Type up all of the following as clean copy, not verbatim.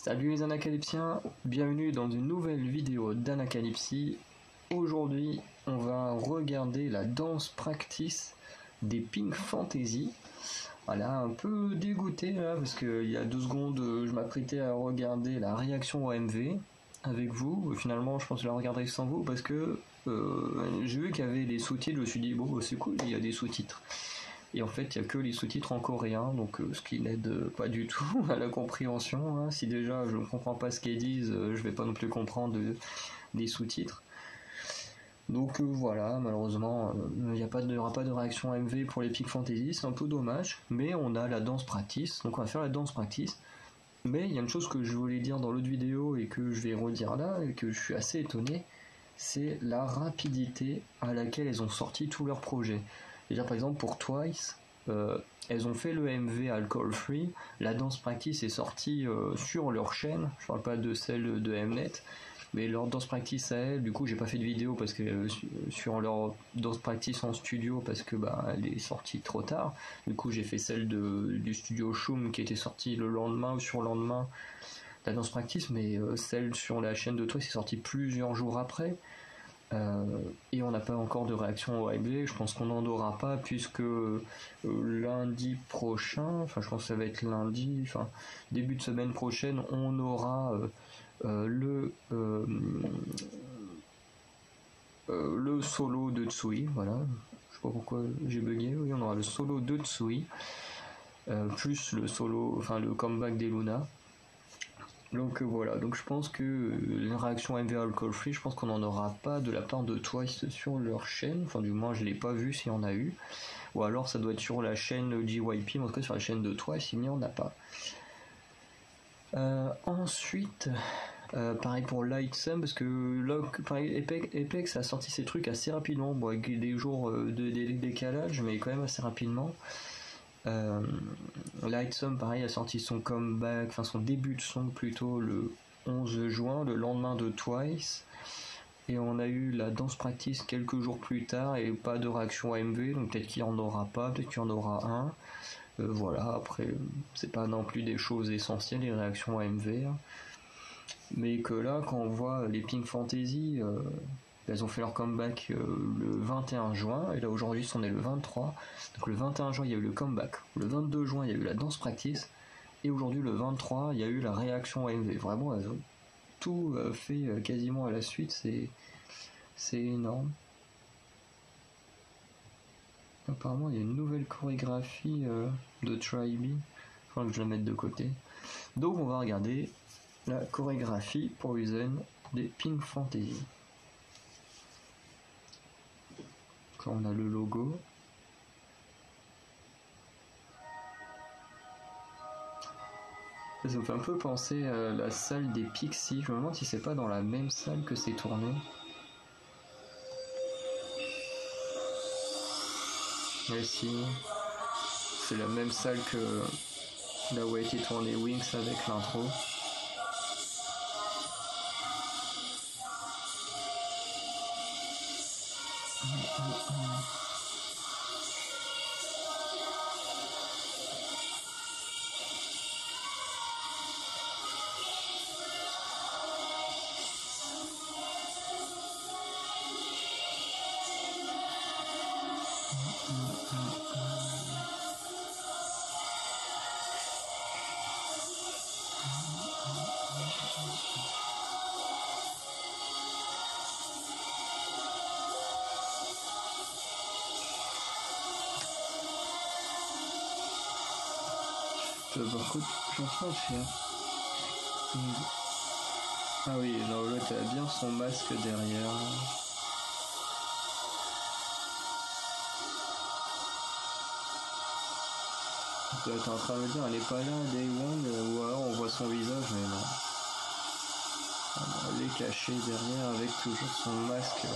Salut les anacalypsiens, bienvenue dans une nouvelle vidéo d'Anacalypsie. Aujourd'hui, on va regarder la danse practice des Pink Fantasy. Voilà, un peu dégoûté là, parce qu'il y a 2 secondes, je m'apprêtais à regarder la réaction au MV avec vous. Finalement, je pense que je la regarderai sans vous, parce que j'ai vu qu'il y avait les sous-titres, je me suis dit, bon, c'est cool, il y a des sous-titres. Et en fait, il n'y a que les sous-titres en coréen, donc ce qui n'aide pas du tout à la compréhension. Hein. Si déjà je ne comprends pas ce qu'ils disent, je vais pas non plus comprendre des sous-titres. Donc voilà, malheureusement, il n'y aura pas de réaction MV pour les Pink Fantasy, c'est un peu dommage, mais on a la danse practice, donc on va faire la danse practice. Mais il y a une chose que je voulais dire dans l'autre vidéo et que je vais redire là, et que je suis assez étonné, c'est la rapidité à laquelle elles ont sorti tous leurs projets. C'est-à-dire par exemple pour Twice, elles ont fait le MV Alcohol Free, la danse practice est sortie sur leur chaîne, je parle pas de celle de Mnet, mais leur danse practice à elles, du coup j'ai pas fait de vidéo parce que sur leur danse practice en studio parce que elle est sortie trop tard, du coup j'ai fait celle du studio Shum qui était sortie le lendemain ou sur le lendemain la danse practice, mais celle sur la chaîne de Twice est sortie plusieurs jours après. Et on n'a pas encore de réaction au MV, je pense qu'on n'en aura pas puisque lundi prochain, enfin je pense que ça va être lundi, enfin début de semaine prochaine, on aura le solo de Tsui, voilà, je sais pas pourquoi j'ai bugué, oui on aura le solo de Tsui, plus le solo, enfin le comeback des Luna. Donc voilà, donc je pense que une réaction MV Alcohol Free, je pense qu'on n'en aura pas de la part de Twice sur leur chaîne, enfin du moins je l'ai pas vu s'il y en a eu, ou alors ça doit être sur la chaîne JYP, mais en tout cas sur la chaîne de Twice il n'y en a pas. Ensuite, pareil pour Lightsum, parce que là, pareil, Apex a sorti ses trucs assez rapidement, bon, avec des jours de décalage, mais quand même assez rapidement. Lightsum pareil a sorti son comeback, enfin son début de son plutôt le 11 juin, le lendemain de Twice, et on a eu la danse practice quelques jours plus tard et pas de réaction à MV, donc peut-être qu'il n'y en aura pas, peut-être qu'il y en aura un. Voilà, après c'est pas non plus des choses essentielles les réactions à MV, hein. Mais que là quand on voit les Pink Fantasy, elles ont fait leur comeback le 21 juin, et là aujourd'hui on est le 23, donc le 21 juin il y a eu le comeback, le 22 juin il y a eu la danse practice, et aujourd'hui le 23 il y a eu la réaction à MV. Vraiment elles ont tout fait quasiment à la suite, c'est énorme. Apparemment il y a une nouvelle chorégraphie de Tribe, il faudra que je la mette de côté. Donc on va regarder la chorégraphie Poison des Pink Fantasy. Quand on a le logo. Ça me fait un peu penser à la salle des Pixies. Je me demande si c'est pas dans la même salle que c'est tourné. Mais si, c'est la même salle que là où a été tourné Wings avec l'intro. Par contre, je suis en train de faire. Ah oui, non, l'autre a bien son masque derrière. T'es en train de me dire, elle est pas là, Day One, ou alors on voit son visage, mais non. Elle est cachée derrière avec toujours son masque.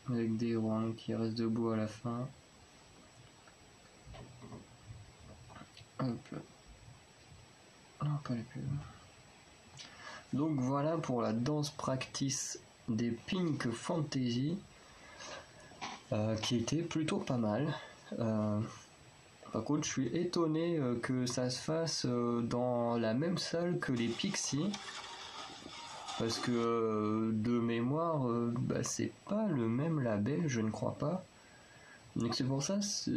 Avec des Wang qui restent debout à la fin. Hop là. Non, pas les pubs. Donc voilà pour la danse practice des Pink Fantasy, qui était plutôt pas mal. Par contre, je suis étonné que ça se fasse dans la même salle que les Pixies. Parce que de mémoire, c'est pas le même label, je ne crois pas. Donc c'est pour ça, sur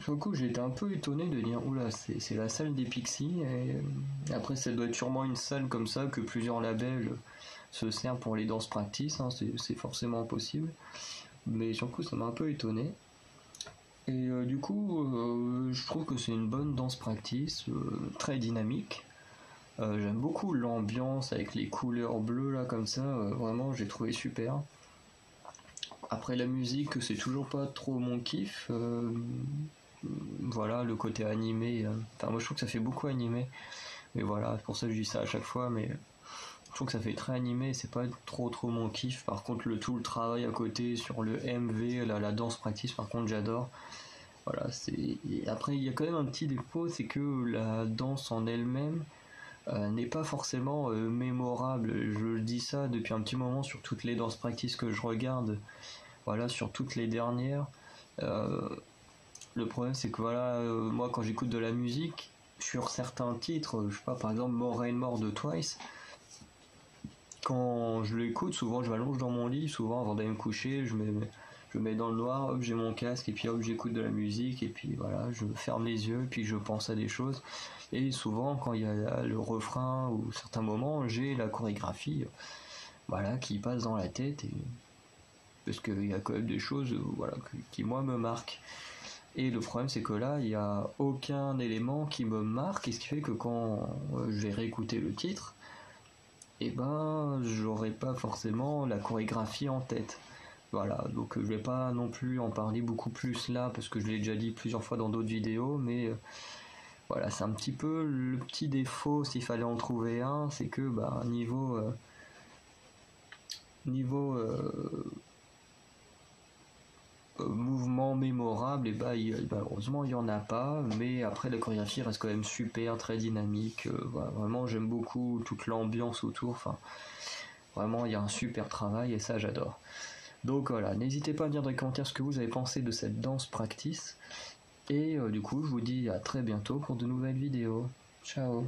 le coup, j'étais un peu étonné de dire oula, c'est la salle des Pixies. Et après, ça doit être sûrement une salle comme ça que plusieurs labels se servent pour les danses practice. Hein, c'est forcément possible. Mais sur le coup, ça m'a un peu étonné. Et du coup, je trouve que c'est une bonne danse practice, très dynamique. J'aime beaucoup l'ambiance avec les couleurs bleues là comme ça, vraiment j'ai trouvé super. Après la musique c'est toujours pas trop mon kiff, voilà le côté animé, enfin moi je trouve que ça fait beaucoup animé, mais voilà c'est pour ça que je dis ça à chaque fois, mais je trouve que ça fait très animé, c'est pas trop mon kiff. Par contre tout le travail à côté sur le MV, la danse practice par contre j'adore. Voilà, et après il y a quand même un petit défaut, c'est que la danse en elle-même n'est pas forcément mémorable. Je dis ça depuis un petit moment sur toutes les danses practice que je regarde, voilà, sur toutes les dernières. Le problème c'est que voilà, moi quand j'écoute de la musique, sur certains titres, je sais pas, par exemple More and More de Twice, quand je l'écoute, souvent je m'allonge dans mon lit, souvent avant d'aller me coucher, je mets dans le noir, hop, j'ai mon casque et puis hop, j'écoute de la musique et puis voilà, je ferme les yeux et puis je pense à des choses. Et souvent, quand il y a le refrain ou certains moments, j'ai la chorégraphie, voilà, qui passe dans la tête, parce qu'il y a quand même des choses, voilà, qui moi me marquent. Et le problème, c'est que là, il n'y a aucun élément qui me marque, et ce qui fait que quand je vais réécouter le titre, et ben, j'aurai pas forcément la chorégraphie en tête. Voilà, donc je vais pas non plus en parler beaucoup plus là, parce que je l'ai déjà dit plusieurs fois dans d'autres vidéos, mais voilà, c'est un petit peu le petit défaut, s'il fallait en trouver un, c'est que niveau mouvement mémorable, et malheureusement il y en a pas, mais après la chorégraphie reste quand même super, très dynamique, voilà, vraiment j'aime beaucoup toute l'ambiance autour, enfin vraiment il y a un super travail et ça j'adore. Donc voilà, n'hésitez pas à me dire dans les commentaires ce que vous avez pensé de cette danse practice. Et du coup, je vous dis à très bientôt pour de nouvelles vidéos. Ciao!